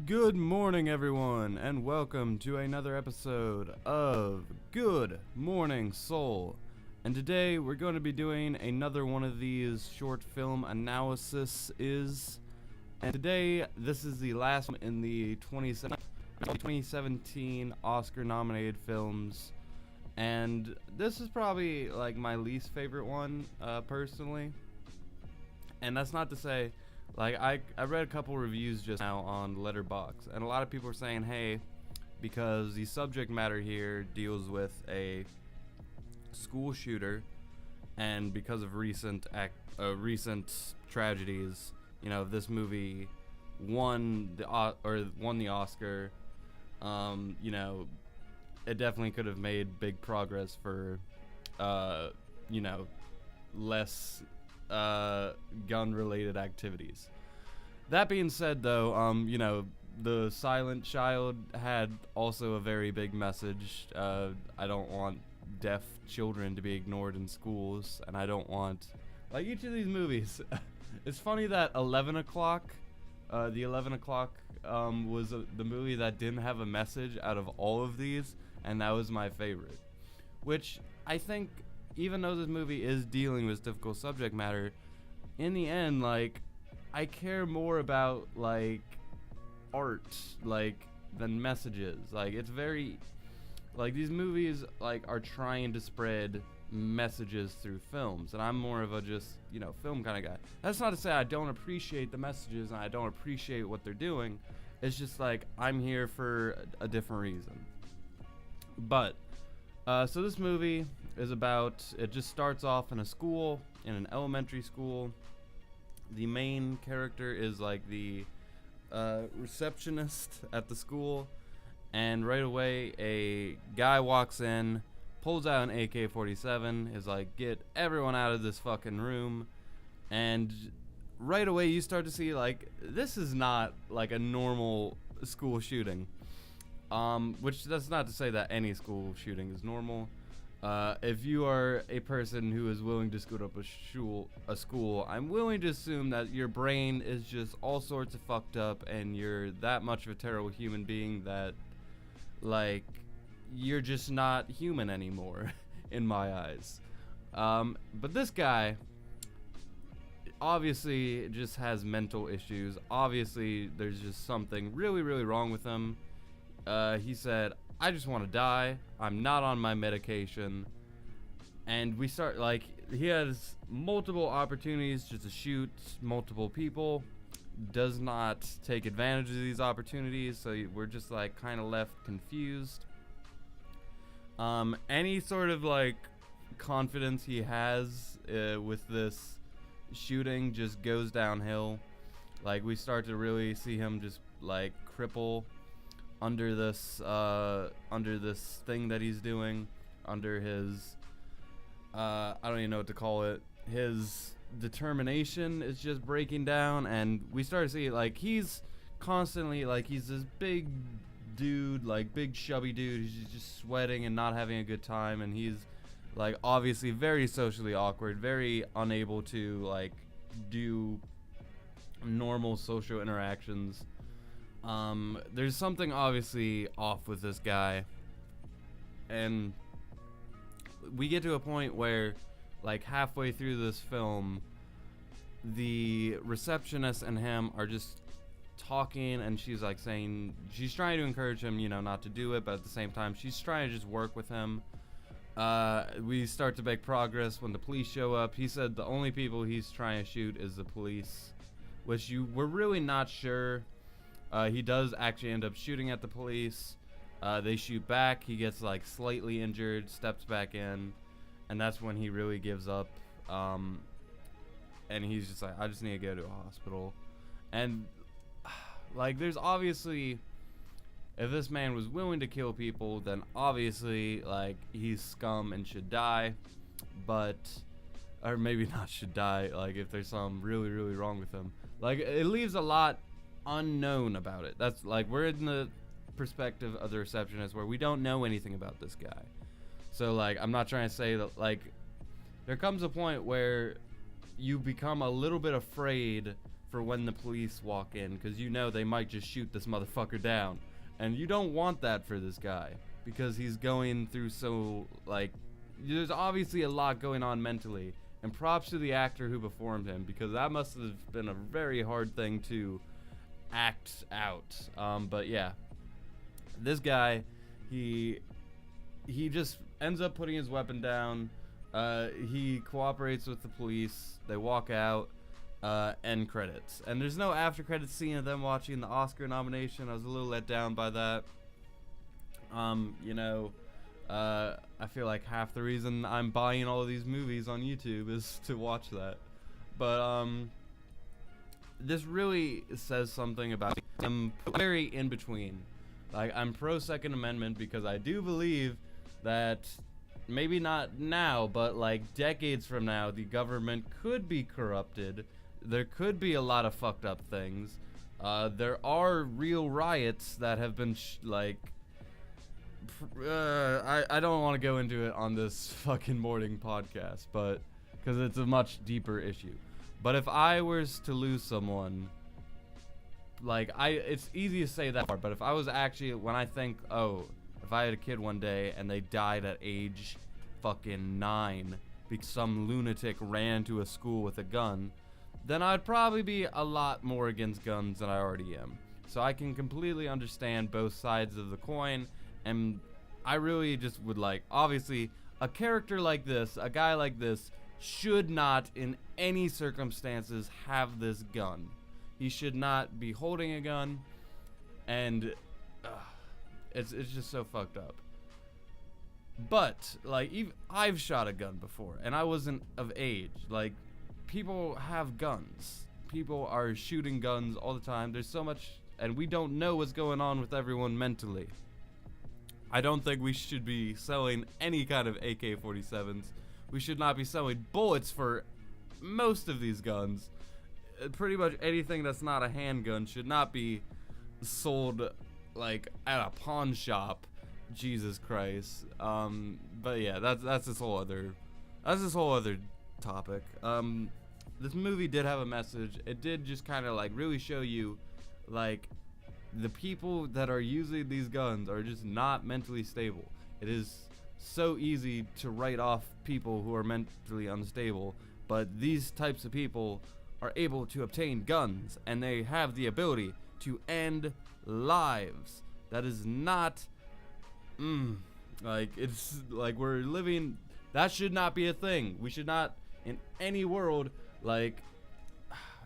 Good morning, everyone, and welcome to another episode of Good Morning Soul. And today we're going to be doing another one of these short film analyses. And today, this is the last one in the 2017 Oscar-nominated films. And this is probably like my least favorite one, personally. And that's not to say. Like, I read a couple reviews just now on Letterboxd, and a lot of people are saying, hey, because the subject matter here deals with a school shooter, and because of recent tragedies, you know, this movie won the Oscar. You know, it definitely could have made big progress for, you know, less gun-related activities. That being said, though, you know, The Silent Child had also a very big message. I don't want deaf children to be ignored in schools, and I don't want, like, each of these movies. It's funny that 11 O'Clock, the 11 O'Clock was the movie that didn't have a message out of all of these, and that was my favorite. Which I think, even though this movie is dealing with difficult subject matter, in the end, like, I care more about, like, art, like, than messages. Like, it's very, like, these movies, like, are trying to spread messages through films, and I'm more of a just, you know, film kind of guy. That's not to say I don't appreciate the messages and I don't appreciate what they're doing. It's just, like, I'm here for a different reason. But, so this movie is about, it just starts off in a school, in an elementary school. The main character is like the receptionist at the school, and right away a guy walks in, pulls out an AK-47, is like, get everyone out of this fucking room, and right away you start to see, like, this is not like a normal school shooting. Which that's not to say that any school shooting is normal. If you are a person who is willing to scoot up a school, I'm willing to assume that your brain is just all sorts of fucked up, and you're that much of a terrible human being that, like, you're just not human anymore, in my eyes. But this guy obviously just has mental issues. Obviously, there's just something really, really wrong with him. He said, I just want to die. I'm not on my medication. And we start, like, he has multiple opportunities just to shoot multiple people. Does not take advantage of these opportunities. So we're just, like, kind of left confused. Any sort of, like, confidence he has with this shooting just goes downhill. Like, we start to really see him just, like, cripple under this thing that he's doing, under his I don't even know what to call it. His determination is just breaking down, and we start to see, like, he's constantly, like, he's this big dude, like, big chubby dude who's just sweating and not having a good time, and he's, like, obviously very socially awkward, very unable to, like, do normal social interactions. There's something obviously off with this guy, and we get to a point where, like, halfway through this film, the receptionist and him are just talking, and she's, like, saying, she's trying to encourage him, you know, not to do it, but at the same time, she's trying to just work with him. We start to make progress when the police show up. He said the only people he's trying to shoot is the police, which we're really not sure. He does actually end up shooting at the police. They shoot back. He gets, like, slightly injured, steps back in, and that's when he really gives up. And he's just like, I just need to go to a hospital. And, like, there's obviously, if this man was willing to kill people, then obviously, like, he's scum and should die. But, or maybe not should die, like, if there's something really, really wrong with him. Like, it leaves a lot unknown about it. That's, like, we're in the perspective of the receptionist where we don't know anything about this guy. So, like, I'm not trying to say that, like, there comes a point where you become a little bit afraid for when the police walk in, because you know they might just shoot this motherfucker down. And you don't want that for this guy, because he's going through so, like, there's obviously a lot going on mentally. And props to the actor who performed him, because that must have been a very hard thing to act out. But yeah, this guy, he just ends up putting his weapon down. He cooperates with the police. They walk out. End credits. And there's no after credits scene of them watching the Oscar nomination. I was a little let down by that. I feel like half the reason I'm buying all of these movies on YouTube is to watch that. But this really says something about I'm very in between. Like, I'm pro Second Amendment because I do believe that maybe not now, but like decades from now, the government could be corrupted. There could be a lot of fucked up things. There are real riots that have been I don't want to go into it on this fucking morning podcast, but because it's a much deeper issue. But if I was to lose someone, it's easy to say that, but if I was actually, when I think, if I had a kid one day and they died at age fucking 9 because some lunatic ran to a school with a gun, then I'd probably be a lot more against guns than I already am. So I can completely understand both sides of the coin, and I really just would obviously, a character like this, a guy like this, should not in any circumstances have this gun. He should not be holding a gun, and it's just so fucked up. But even I've shot a gun before, and I wasn't of age. People have guns. People are shooting guns all the time. There's so much, and we don't know what's going on with everyone mentally. I don't think we should be selling any kind of AK-47s. We should not be selling bullets for most of these guns. Pretty much anything that's not a handgun should not be sold at a pawn shop. Jesus Christ. But yeah, that's this whole other topic. This movie did have a message. It did just kind of really show you the people that are using these guns are just not mentally stable. It is so easy to write off people who are mentally unstable, but these types of people are able to obtain guns, and they have the ability to end lives. That is not it's we're living, that should not be a thing. We should not in any world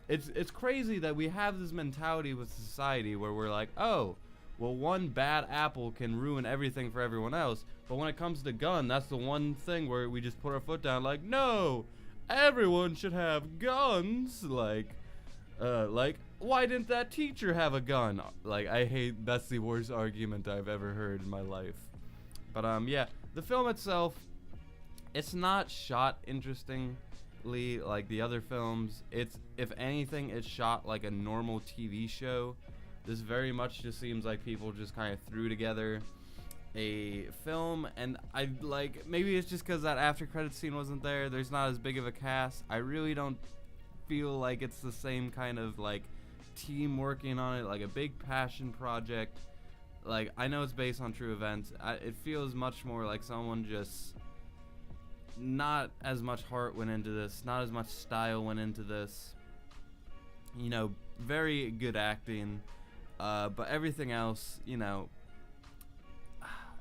it's crazy that we have this mentality with society where we're one bad apple can ruin everything for everyone else, but when it comes to gun, that's the one thing where we just put our foot down no, everyone should have guns. Why didn't that teacher have a gun? I hate, that's the worst argument I've ever heard in my life. But yeah, the film itself, it's not shot interestingly like the other films. It's, if anything, it's shot like a normal TV show. This very much just seems like people just kind of threw together a film, and maybe it's just because that after credits scene wasn't there. There's not as big of a cast. I really don't feel like it's the same kind of team working on it, a big passion project. I know it's based on true events. It feels much more like someone just, not as much heart went into this, not as much style went into this. Very good acting, but everything else, and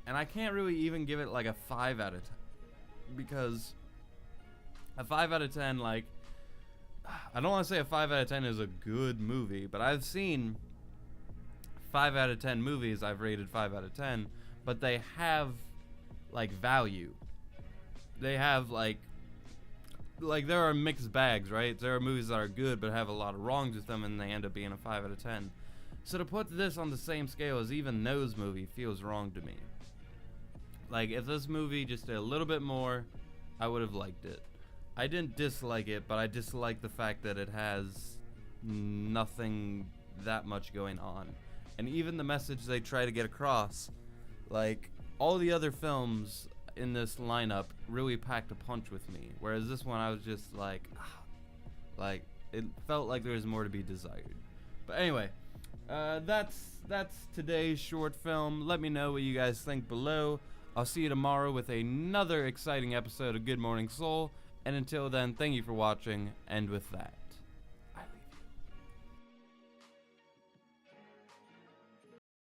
I can't really even give it a 5 out of 10, because a 5 out of 10, I don't want to say a 5 out of 10 is a good movie, but I've seen 5 out of 10 movies I've rated 5 out of 10, but they have value. They have there are mixed bags, right? There are movies that are good but have a lot of wrongs with them, and they end up being a 5 out of 10. So to put this on the same scale as even those movie feels wrong to me. If this movie just did a little bit more, I would have liked it. I didn't dislike it, but I dislike the fact that it has nothing that much going on. And even the message they try to get across, all the other films in this lineup really packed a punch with me, whereas this one I was just it felt like there was more to be desired. But anyway, that's today's short film. Let me know what you guys think below. I'll see you tomorrow with another exciting episode of Good Morning Soul. And until then, thank you for watching. And with that,